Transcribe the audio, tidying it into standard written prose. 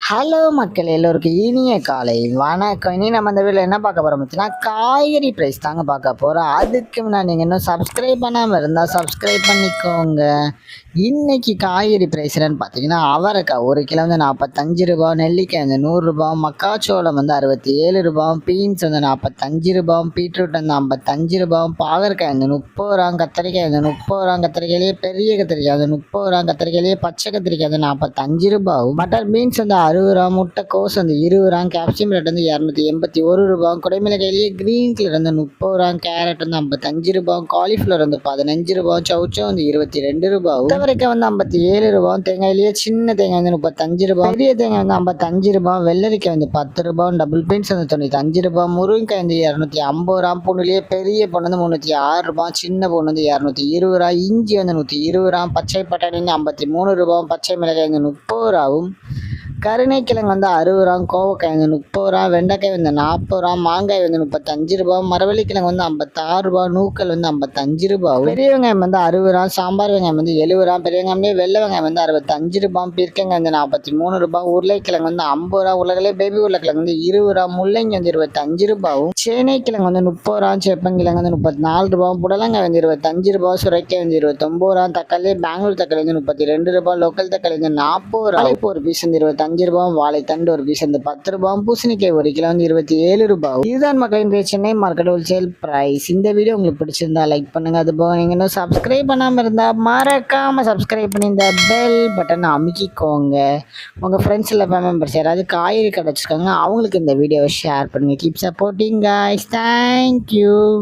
Hello மக்கள் எல்லோருக்கும் இனிய காலை வணக்கம். இனி நம்ம இந்த வீடியோவில் என்ன பார்க்க போகிறோம் பார்த்தீங்கன்னா, காய்கறி ப்ரைஸ் தாங்க பார்க்க போகிறோம். அதுக்கு முன்னாடி நீங்கள் இன்னும் சப்ஸ்கிரைப் பண்ணாமல் இருந்தால் சப்ஸ்கிரைப் பண்ணிக்கோங்க. இன்றைக்கி காய்கறி ப்ரைஸ் என்னன்னு பார்த்தீங்கன்னா, அவரைக்காய் 1 கிலோ வந்து 45 ரூபா, நெல்லிக்காய் வந்து 100 ரூபா, மக்காச்சோளம் வந்து 67 ரூபா, பீன்ஸ் வந்து 45 ரூபா, பீட்ரூட் வந்து 55 ரூபா, பாகற்காய் வந்து 30 ரூபா, கத்திரிக்காய் வந்து 30 ரூபா, கத்திரிக்காயிலேயே பெரிய கத்திரிக்காய் வந்து 30 ரூபா, கத்திரிக்காயிலேயே பச்சை கத்திரிக்காய் வந்து 45 ரூபா, பட்டர் பீன்ஸ் வந்து 60 ரூபா, முட்டைக்கோஸ் வந்து 20 ரூபா, கேப்சிகம் ரேட் வந்து 281 ரூபா, குடைமிளகாயிலேயே கிரீன் கலர் வந்து 30 ரூபா, கேரட் வந்து 55 ரூபா, காலிஃப்ளவர் வந்து 15 ரூபா, சவுச்சோ வந்து 22 ரூபா, அவரைக்காய் வந்து 57 ரூபா, தேங்காயிலேயே சின்ன தேங்காய் வந்து 35 ரூபா, பெரிய தேங்காய் வந்து 55 ரூபா, வெள்ளரிக்காய் வந்து 10 ரூபா, டபுள் பீன்ஸ் வந்து 95 ரூபா, முருங்கைக்காய் வந்து 250 ரூபா, பூண்டுலேயே பெரிய பொண்ணு வந்து 306 ரூபா, சின்ன பொண்ணு வந்து 220 ரூபா, இஞ்சி வந்து 120 ரூபா, பச்சை பட்டாணி வந்து 53 ரூபா, பச்சை மிளகாய் வந்து 30 ரூபாவும், கருணைக்கிழங்கு வந்து 60 ரூபா, கோவக்காய் வந்து 30 ரூபா, வெண்டைக்காய் வந்து 40 ரூபா, மாங்காய் வந்து 35 ரூபா, மரவள்ளிக்கிழங்கு வந்து 56 ரூபா, நூக்கல் வந்து 55 ரூபா, பெரிய வெங்காயம் வந்து 60 ரூபா, சாம்பார் வெங்காயம் வந்து 70 ரூபா, பெரிய வெங்காயமே வெள்ளை வெங்காயம் வந்து 65 ரூபா, பீர்க்கங்காய் வந்து 43 ரூபா, உருளைக்கிழங்கு வந்து 50 ரூபா, உலகளே பேபி உருளைக்கிழங்கு வந்து 20 ரூபா, முள்ளங்கி வந்து 25 ரூபாவும், சேனைக்கிழங்கு வந்து 30 ரூபா, சேப்பங்கிழங்கு வந்து 34 ரூபா, புடலங்காய் வந்து 25 ரூபா, சுரைக்காய் வந்து 29 ரூபா, தக்காளி பெங்களூர் தக்காளி வந்து 32 ரூபா, லோக்கல் தக்காளி வந்து 40 ரூபா, ஒரு பீஸ் வந்து 25 ரூபா, வாழைத்தண்டு ஒரு பீஸ் வந்து 10 ரூபா, பூசணிக்காய் 1 கிலோ வந்து 27 ரூபா. இதுதான் மக்களின் சென்னை மார்க்கெட் ஹோல்சேல் பிரைஸ். இந்த வீடியோ உங்களுக்கு பிடிச்சிருந்தா லைக் பண்ணுங்க. அது போக நீங்க இன்னும் சப்ஸ்கிரைப் பண்ணாமல் இருந்தால் மறக்காம சப்ஸ்கிரைப் பண்ணி இந்த பெல் பட்டனை அமுக்கிக்கோங்க. உங்க ஃப்ரெண்ட்ஸ் இல்லை ஃபேமிலி மெம்பர்ஸ் யாராவது காய்கறி கடை வச்சிருக்காங்க, அவங்களுக்கு இந்த வீடியோவை ஷேர் பண்ணுங்க. Keep supporting guys. தேங்க்யூ.